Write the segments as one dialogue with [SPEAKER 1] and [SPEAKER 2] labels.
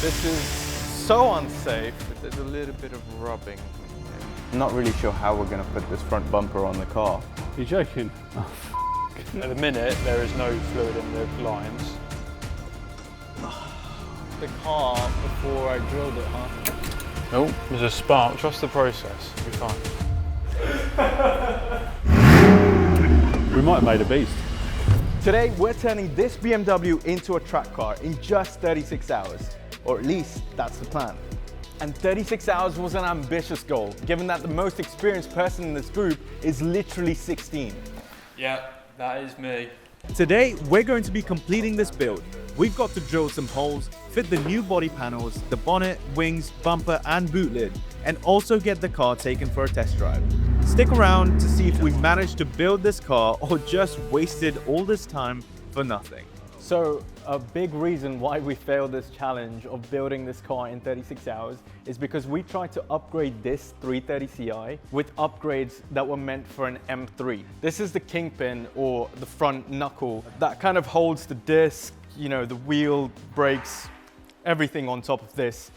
[SPEAKER 1] This is so unsafe. There's a little bit of rubbing. I'm not really sure how we're going to put this front bumper on the car.
[SPEAKER 2] You're joking?
[SPEAKER 3] Oh, at the minute, there is no fluid in the lines.
[SPEAKER 1] The car before I drilled it, huh?
[SPEAKER 3] Oh, there's a spark. Trust the process. You'll be fine.
[SPEAKER 2] We might have made a beast.
[SPEAKER 1] Today, we're turning this BMW into a track car in just 36 hours. Or at least, that's the plan. And 36 hours was an ambitious goal, given that the most experienced person in this group is literally 16.
[SPEAKER 3] Yeah, that is me.
[SPEAKER 4] Today, we're going to be completing this build. We've got to drill some holes, fit the new body panels, the bonnet, wings, bumper and boot lid, and also get the car taken for a test drive. Stick around to see if we managed to build this car or just wasted all this time for nothing.
[SPEAKER 1] So a big reason why we failed this challenge of building this car in 36 hours is because we tried to upgrade this 330 Ci with upgrades that were meant for an M3. This is the kingpin, or the front knuckle, that kind of holds the disc, you know, the wheel, brakes, everything on top of this.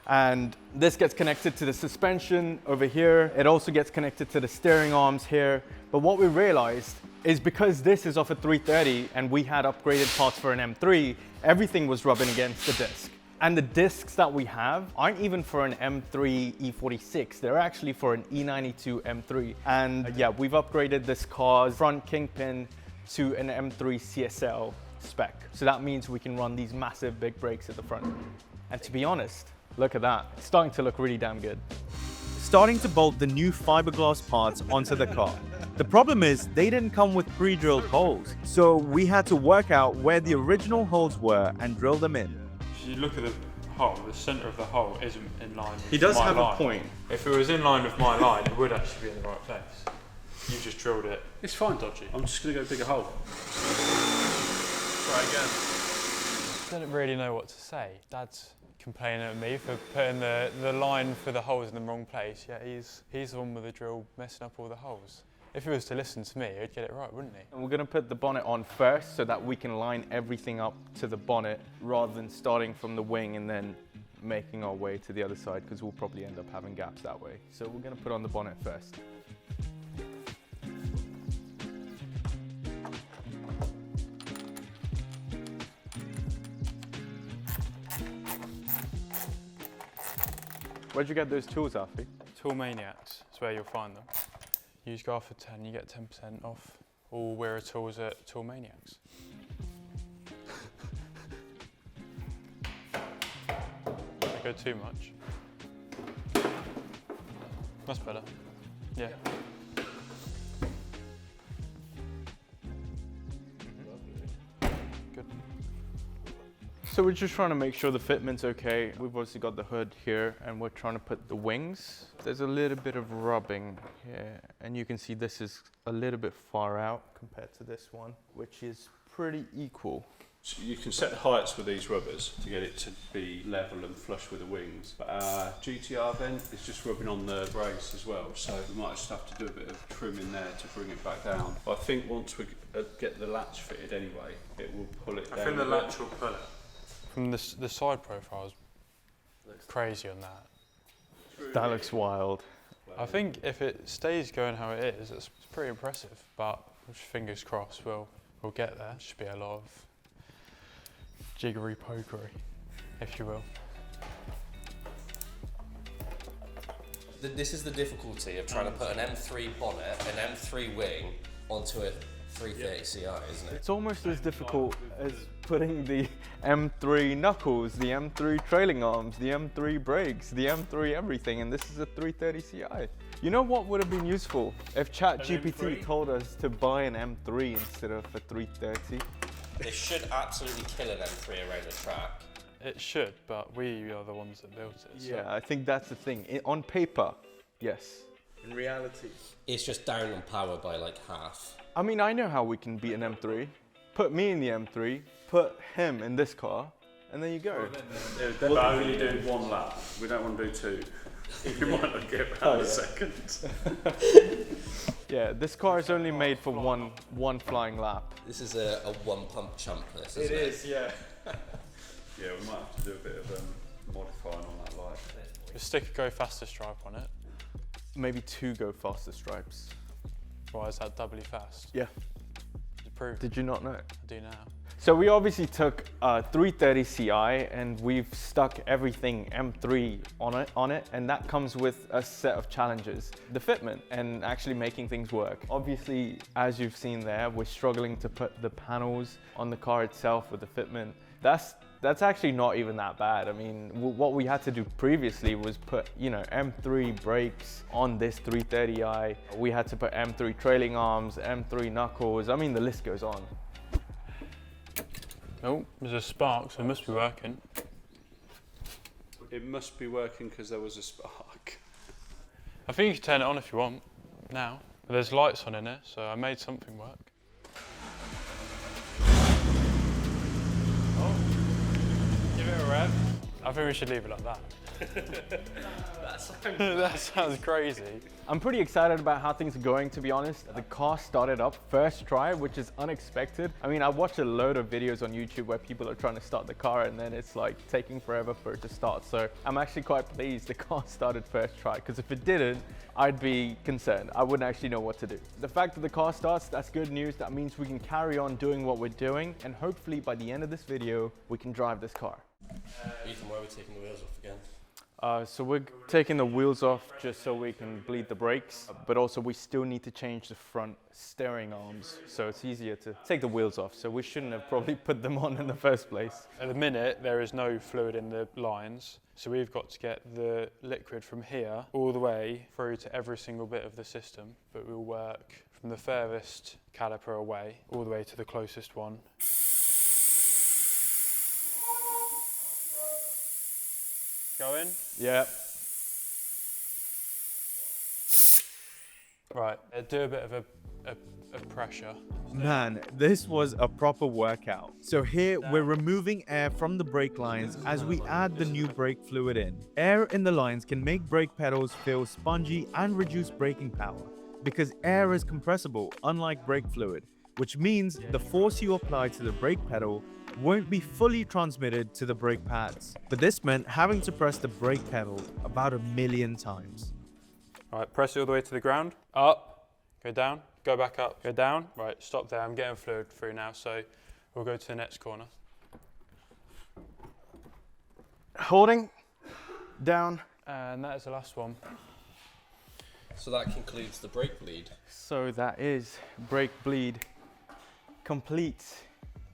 [SPEAKER 1] And this gets connected to the suspension over here. It also gets connected to the steering arms here. But what we realized is because this is off a 330 and we had upgraded parts for an M3, everything was rubbing against the disc. And the discs that we have aren't even for an M3 E46, they're actually for an E92 M3. And yeah, we've upgraded this car's front kingpin to an M3 CSL spec. So that means we can run these massive big brakes at the front. And to be honest, look at that, it's starting to look really damn good.
[SPEAKER 4] Starting to bolt the new fiberglass parts onto the car. The problem is they didn't come with pre-drilled holes, so we had to work out where the original holes were and drill them in.
[SPEAKER 3] If you look at the hole, the centre of the hole isn't in line with my line.
[SPEAKER 1] He does have a point.
[SPEAKER 3] If it was in line with my line, it would actually be in the right place. You just drilled it.
[SPEAKER 2] It's fine, Dodgy. I'm just going to go dig a hole.
[SPEAKER 1] Try again.
[SPEAKER 3] I don't really know what to say. Dad's complaining at me for putting the line for the holes in the wrong place, yet he's the one with the drill messing up all the holes. If he was to listen to me, he'd get it right, wouldn't he?
[SPEAKER 1] And we're gonna put the bonnet on first so that we can line everything up to the bonnet rather than starting from the wing and then making our way to the other side, because we'll probably end up having gaps that way. So we're gonna put on the bonnet first. Where'd you get those tools, Alfie?
[SPEAKER 3] Tool Maniacs is where you'll find them. Use Gar for 10, you get 10% off all Wearer tools at Tool Maniacs. Don't go too much. That's better. Yeah. Good.
[SPEAKER 1] So we're just trying to make sure the fitment's okay. We've obviously got the hood here and we're trying to put the wings. There's a little bit of rubbing here and you can see this is a little bit far out compared to this one, which is pretty equal.
[SPEAKER 2] So you can set the heights with these rubbers to get it to be level and flush with the wings. But our GTR vent is just rubbing on the brace as well, so we might just have to do a bit of trim in there to bring it back down. But I think once we get the latch fitted anyway, it will pull it down.
[SPEAKER 3] I think the latch will pull it. From the side profiles, crazy on that.
[SPEAKER 1] That looks wild.
[SPEAKER 3] I think if it stays going how it is, it's pretty impressive. But fingers crossed, we'll get there. Should be a lot of jiggery pokery, if you will.
[SPEAKER 5] This is the difficulty of trying to put an M3 bonnet, an M3 wing onto a 330 Ci, isn't it?
[SPEAKER 1] It's almost as difficult as putting the M3 knuckles, the M3 trailing arms, the M3 brakes, the M3 everything, and this is a 330 Ci. You know what would have been useful? If ChatGPT told us to buy an M3 instead of a 330.
[SPEAKER 5] It should absolutely kill an M3 around the track.
[SPEAKER 3] It should, but we are the ones that built it. So.
[SPEAKER 1] Yeah, I think that's the thing. On paper, yes. In reality,
[SPEAKER 5] it's just down on power by like half.
[SPEAKER 1] I mean, I know how we can beat an M3. Put me in the M3, put him in this car, and there you go.
[SPEAKER 2] We'll only do one lap. We don't want to do two. You might not get around a second.
[SPEAKER 1] Yeah, this car is only made for one flying lap.
[SPEAKER 5] This is a one pump chump, this, isn't it?
[SPEAKER 1] It is, yeah.
[SPEAKER 2] Yeah, we might have to do a bit of modifying on that light.
[SPEAKER 3] Just stick a go faster stripe on it.
[SPEAKER 1] Maybe 2 go faster stripes.
[SPEAKER 3] Why is that doubly fast?
[SPEAKER 1] Yeah.
[SPEAKER 3] You prove.
[SPEAKER 1] Did you not know?
[SPEAKER 3] I do now.
[SPEAKER 1] So we obviously took a 330 Ci and we've stuck everything M3 on it, and that comes with a set of challenges. The fitment and actually making things work. Obviously, as you've seen there, we're struggling to put the panels on the car itself with the fitment. That's actually not even that bad. I mean, what we had to do previously was put, you know, M3 brakes on this 330i. We had to put M3 trailing arms, M3 knuckles. I mean, the list goes on.
[SPEAKER 3] Oh, there's a spark, so it must be working.
[SPEAKER 2] It must be working because there was a spark.
[SPEAKER 3] I think you can turn it on if you want, now. But there's lights on in it, so I made something work. Oh, give it a rev. I think we should leave it like that. That sounds crazy.
[SPEAKER 1] I'm pretty excited about how things are going, to be honest. The car started up first try, which is unexpected. I mean, I watched a load of videos on YouTube where people are trying to start the car and then it's like taking forever for it to start. So I'm actually quite pleased the car started first try, because if it didn't, I'd be concerned. I wouldn't actually know what to do. The fact that the car starts, that's good news. That means we can carry on doing what we're doing, and hopefully by the end of this video, we can drive this car.
[SPEAKER 5] Ethan, why are we taking the wheels off again?
[SPEAKER 1] So we're taking the wheels off just so we can bleed the brakes, but also we still need to change the front steering arms, so it's easier to take the wheels off. So we shouldn't have probably put them on in the first place.
[SPEAKER 3] At the minute, there is no fluid in the lines, so we've got to get the liquid from here all the way through to every single bit of the system, but we'll work from the furthest caliper away all the way to the closest one. Going?
[SPEAKER 1] Yeah.
[SPEAKER 3] Right, do a bit of a pressure.
[SPEAKER 4] Man, this was a proper workout. So here we're removing air from the brake lines as we add the new brake fluid in. Air in the lines can make brake pedals feel spongy and reduce braking power, because air is compressible, unlike brake fluid, which means the force you apply to the brake pedal won't be fully transmitted to the brake pads. But this meant having to press the brake pedal about 1,000,000 times.
[SPEAKER 3] Right, press it all the way to the ground. Up, go down, go back up, go down. Right, stop there. I'm getting fluid through now, so we'll go to the next corner.
[SPEAKER 1] Holding, down.
[SPEAKER 3] And that is the last one.
[SPEAKER 5] So that concludes the brake bleed.
[SPEAKER 1] So that is brake bleed complete.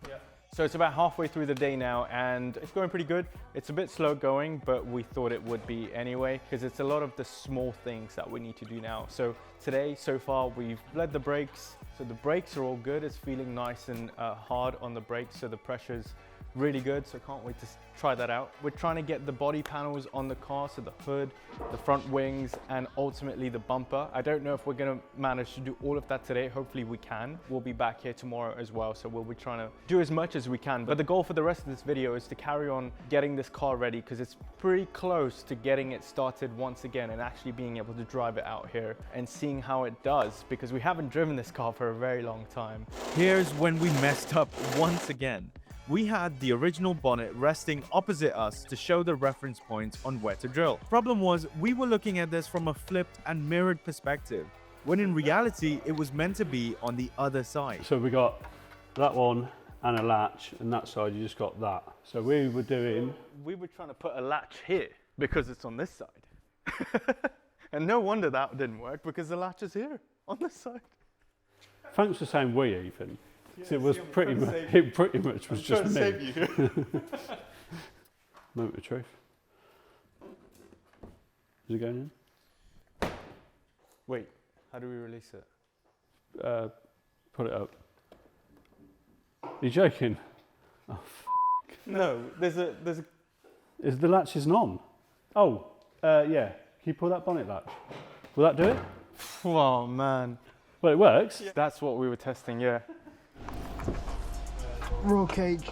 [SPEAKER 3] Yeah.
[SPEAKER 1] So it's about halfway through the day now and it's going pretty good. It's a bit slow going, but we thought it would be anyway, because it's a lot of the small things that we need to do now. So today, so far, we've bled the brakes. So the brakes are all good. It's feeling nice and hard on the brakes, so the pressure's really good, so can't wait to try that out. We're trying to get the body panels on the car, so the hood, the front wings, and ultimately the bumper. I don't know if we're gonna manage to do all of that today. Hopefully we can. We'll be back here tomorrow as well, so we'll be trying to do as much as we can. But the goal for the rest of this video is to carry on getting this car ready, because it's pretty close to getting it started once again and actually being able to drive it out here and seeing how it does, because we haven't driven this car for a very long time.
[SPEAKER 4] Here's when we messed up once again. We had the original bonnet resting opposite us to show the reference points on where to drill. Problem was, we were looking at this from a flipped and mirrored perspective, when in reality, it was meant to be on the other side.
[SPEAKER 2] So we got that one and a latch, and that side you just got that. So we were doing...
[SPEAKER 1] We were trying to put a latch here because it's on this side. And no wonder that didn't work, because the latch is here on this side.
[SPEAKER 2] Thanks for saying we, Ethan. It was pretty much, it pretty much was just me.
[SPEAKER 1] Save you.
[SPEAKER 2] Moment of truth. Is it going in?
[SPEAKER 1] Wait, how do we release it?
[SPEAKER 2] Put it up. Are you joking? Oh,
[SPEAKER 1] No, there's a.
[SPEAKER 2] Is the latch isn't on? Oh, yeah. Can you pull that bonnet latch? Will that do it?
[SPEAKER 1] Oh man.
[SPEAKER 2] Well, it works.
[SPEAKER 1] Yeah. That's what we were testing, yeah.
[SPEAKER 6] Roll cage.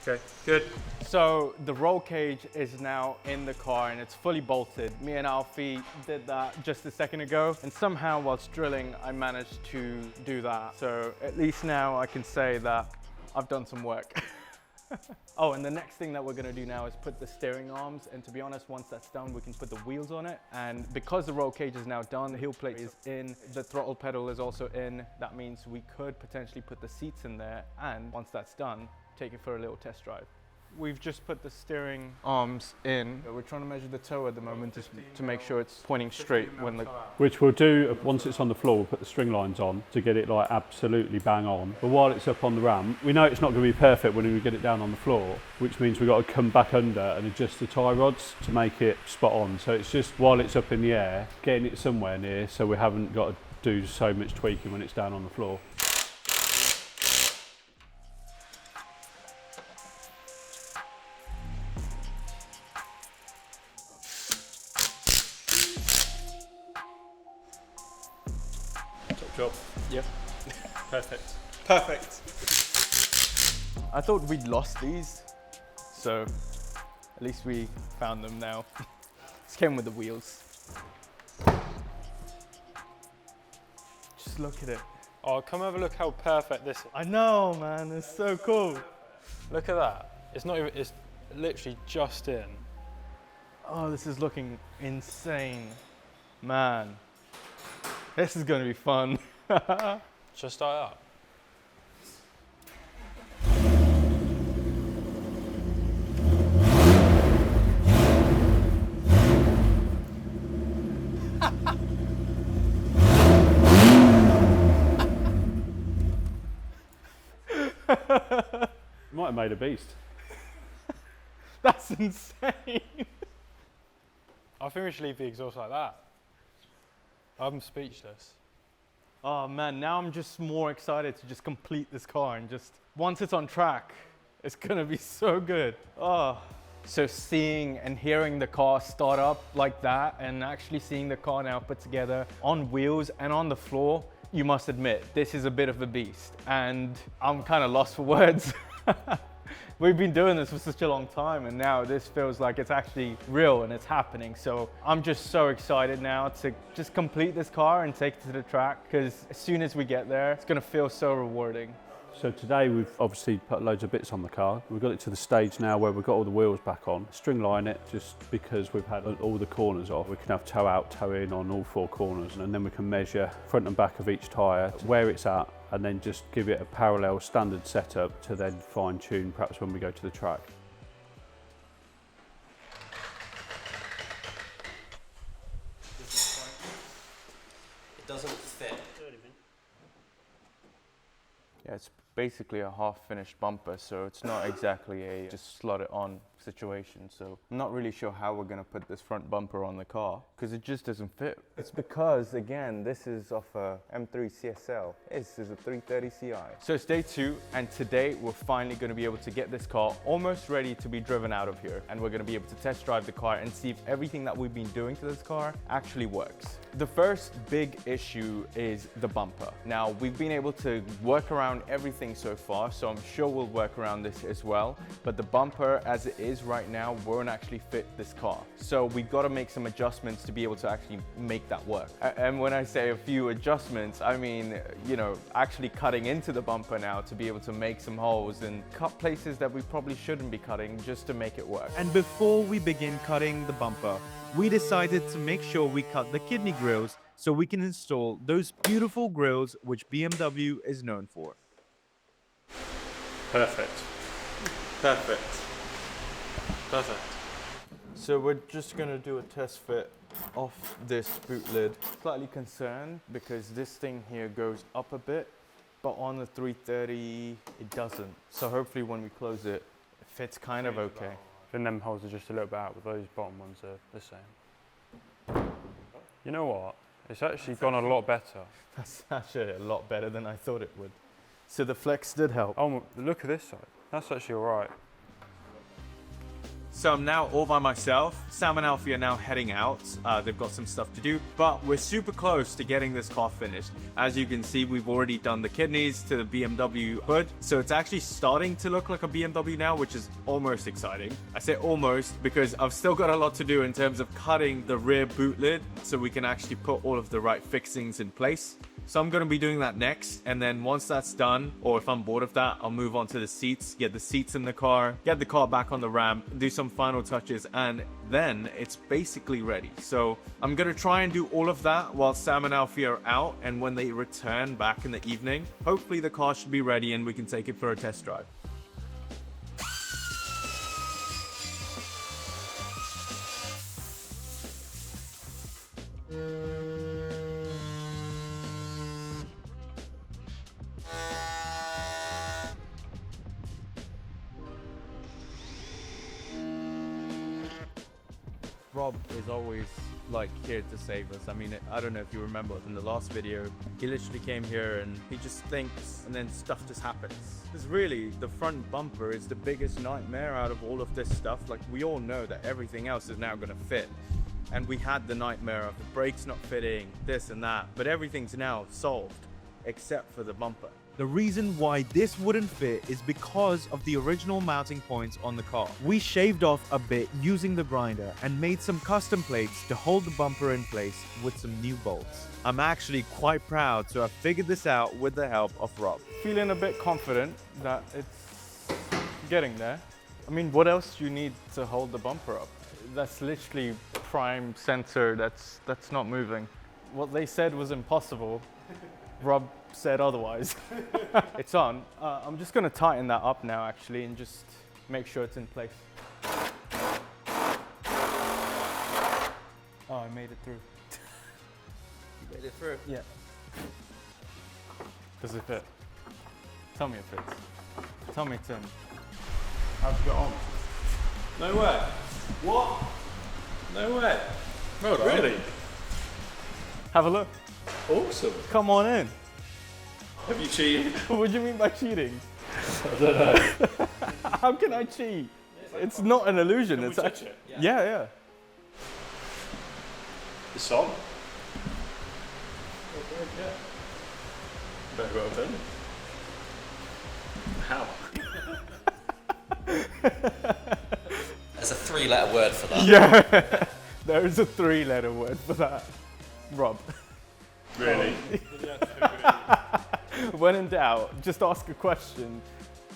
[SPEAKER 3] Okay, good.
[SPEAKER 1] So the roll cage is now in the car and it's fully bolted. Me and Alfie did that just a second ago, and somehow whilst drilling I managed to do that. So at least now I can say that I've done some work. Oh, and the next thing that we're gonna do now is put the steering arms, and to be honest, once that's done, we can put the wheels on it. And because the roll cage is now done, the heel plate is in, the throttle pedal is also in, that means we could potentially put the seats in there, and once that's done, take it for a little test drive. We've just put the steering arms in. We're trying to measure the toe at the moment to make sure it's pointing straight when the...
[SPEAKER 2] Which we'll do once it's on the floor. We'll put the string lines on to get it like absolutely bang on. But while it's up on the ramp, we know it's not going to be perfect when we get it down on the floor, which means we've got to come back under and adjust the tie rods to make it spot on. So it's just while it's up in the air, getting it somewhere near so we haven't got to do so much tweaking when it's down on the floor. Job.
[SPEAKER 1] Yep.
[SPEAKER 2] Perfect.
[SPEAKER 1] Perfect. I thought we'd lost these, so at least we found them now. This came with the wheels. Just look at it.
[SPEAKER 3] Oh, come have a look how perfect this is.
[SPEAKER 1] I know, man, it's so cool.
[SPEAKER 3] Look at that. It's not even, it's literally just in.
[SPEAKER 1] Oh, this is looking insane. Man, this is gonna be fun.
[SPEAKER 3] Just like that.
[SPEAKER 2] You might have made a beast.
[SPEAKER 1] That's insane.
[SPEAKER 3] I think we should leave the exhaust like that. I'm speechless.
[SPEAKER 1] Oh man, now I'm just more excited to just complete this car and just, once it's on track, it's gonna be so good. Oh. So seeing and hearing the car start up like that and actually seeing the car now put together on wheels and on the floor, you must admit, this is a bit of a beast and I'm kind of lost for words. We've been doing this for such a long time and now this feels like it's actually real and it's happening. So I'm just so excited now to just complete this car and take it to the track because as soon as we get there, it's gonna feel so rewarding.
[SPEAKER 2] So today we've obviously put loads of bits on the car. We've got it to the stage now where we've got all the wheels back on. Stringline it just because we've had all the corners off. We can have toe out, toe in on all four corners and then we can measure front and back of each tyre, where it's at, and then just give it a parallel standard setup to then fine tune perhaps when we go to the track.
[SPEAKER 5] It doesn't fit.
[SPEAKER 1] Yeah, it's basically a half-finished bumper, so it's not exactly a just slot it on situation. So I'm not really sure how we're gonna put this front bumper on the car because it just doesn't fit. It's because, again, this is off a M3 CSL. This is a 330 Ci. So it's day 2, and today we're finally gonna be able to get this car almost ready to be driven out of here. And we're gonna be able to test drive the car and see if everything that we've been doing to this car actually works. The first big issue is the bumper. Now, we've been able to work around everything so far, so I'm sure we'll work around this as well. But the bumper, as it is right now, won't actually fit this car. So we've got to make some adjustments to be able to actually make that work. And when I say a few adjustments, I mean, you know, actually cutting into the bumper now to be able to make some holes and cut places that we probably shouldn't be cutting just to make it work.
[SPEAKER 4] And before we begin cutting the bumper, we decided to make sure we cut the kidney grills so we can install those beautiful grills which BMW is known for.
[SPEAKER 2] Perfect. Perfect. Perfect.
[SPEAKER 1] So we're just gonna do a test fit off this boot lid. Slightly concerned because this thing here goes up a bit, but on the 330 it doesn't. So hopefully when we close it, it fits kind of okay.
[SPEAKER 3] I think them holes are just a little bit out, but those bottom ones are the same. You know what? It's actually gone a lot better.
[SPEAKER 1] That's actually a lot better than I thought it would. So the flex did help.
[SPEAKER 3] Oh, look at this side. That's actually all right.
[SPEAKER 4] So I'm now all by myself. Sam and Alfie are now heading out. They've got some stuff to do, but we're super close to getting this car finished. As you can see, we've already done the kidneys to the BMW hood. So it's actually starting to look like a BMW now, which is almost exciting. I say almost because I've still got a lot to do in terms of cutting the rear boot lid so we can actually put all of the right fixings in place. So I'm going to be doing that next, and then once that's done, or if I'm bored of that, I'll move on to the seats, get the seats in the car, get the car back on the ramp, do some final touches, and then it's basically ready. So I'm going to try and do all of that while Sam and Alfie are out, and when they return back in the evening, hopefully the car should be ready and we can take it for a test drive. Rob is always like here to save us. I mean, I don't know if you remember in the last video, he literally came here and he just thinks and then stuff just happens. Because really, the front bumper is the biggest nightmare out of all of this stuff. Like, we all know that everything else is now gonna fit. And we had the nightmare of the brakes not fitting, this and that, but everything's now solved except for the bumper. The reason why this wouldn't fit is because of the original mounting points on the car. We shaved off a bit using the grinder and made some custom plates to hold the bumper in place with some new bolts. I'm actually quite proud to have figured this out with the help of Rob.
[SPEAKER 1] Feeling a bit confident that it's getting there. I mean, what else do you need to hold the bumper up? That's literally prime sensor that's not moving. What they said was impossible. Rob said otherwise. It's on. I'm just going to tighten that up now actually and just make sure it's in place. Oh, I made it through.
[SPEAKER 5] You made it through?
[SPEAKER 1] Yeah. Does it fit? Tell me it fits. Tell me it's in.
[SPEAKER 2] How'd you get on? No way. What? No way.
[SPEAKER 1] Well done.
[SPEAKER 2] Really?
[SPEAKER 1] Have a look.
[SPEAKER 2] Awesome.
[SPEAKER 1] Come on in.
[SPEAKER 2] Have you cheated?
[SPEAKER 1] What do you mean by cheating?
[SPEAKER 2] I don't know.
[SPEAKER 1] How can I cheat? It's not an illusion.
[SPEAKER 2] Can
[SPEAKER 1] It's
[SPEAKER 2] we touch
[SPEAKER 1] actually.
[SPEAKER 2] it?
[SPEAKER 1] Yeah.
[SPEAKER 2] It's on. Very well done. How?
[SPEAKER 5] There's a 3-letter word for that.
[SPEAKER 1] Yeah. There is a 3-letter word for that. Rob.
[SPEAKER 2] Really?
[SPEAKER 1] When in doubt, just ask a question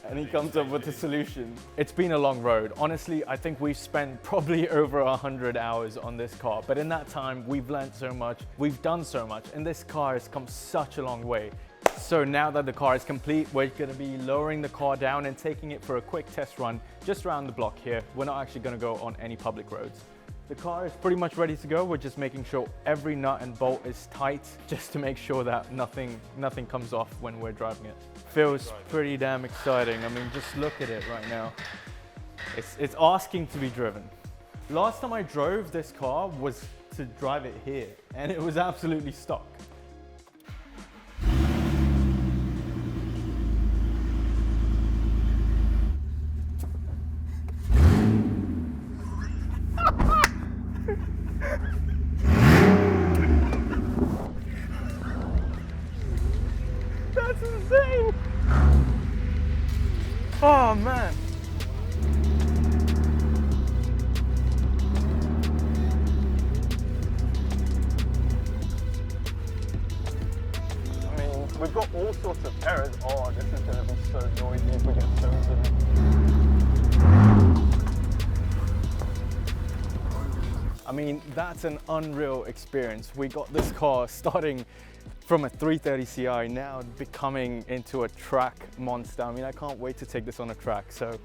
[SPEAKER 1] and he comes up with a solution. It's been a long road. Honestly, I think we've spent probably over 100 hours on this car, but in that time, we've learned so much, we've done so much, and this car has come such a long way. So now that the car is complete, we're gonna be lowering the car down and taking it for a quick test run just around the block here. We're not actually gonna go on any public roads. The car is pretty much ready to go. We're just making sure every nut and bolt is tight just to make sure that nothing comes off when we're driving it. Feels pretty damn exciting. I mean, just look at it right now. It's asking to be driven. Last time I drove this car was to drive it here and it was absolutely stock. That's insane! Oh man! I mean, we've got all sorts of errors. Oh, this is gonna be so noisy if we get stones in it. I mean, that's an unreal experience. We got this car starting from a 330 Ci now becoming into a track monster. I mean, I can't wait to take this on a track. So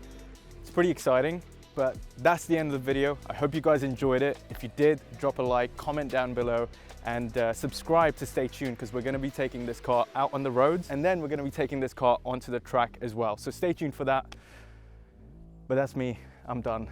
[SPEAKER 1] it's pretty exciting, but that's the end of the video. I hope you guys enjoyed it. If you did, drop a like, comment down below, and subscribe to stay tuned because we're gonna be taking this car out on the roads and then we're gonna be taking this car onto the track as well. So stay tuned for that. But that's me, I'm done.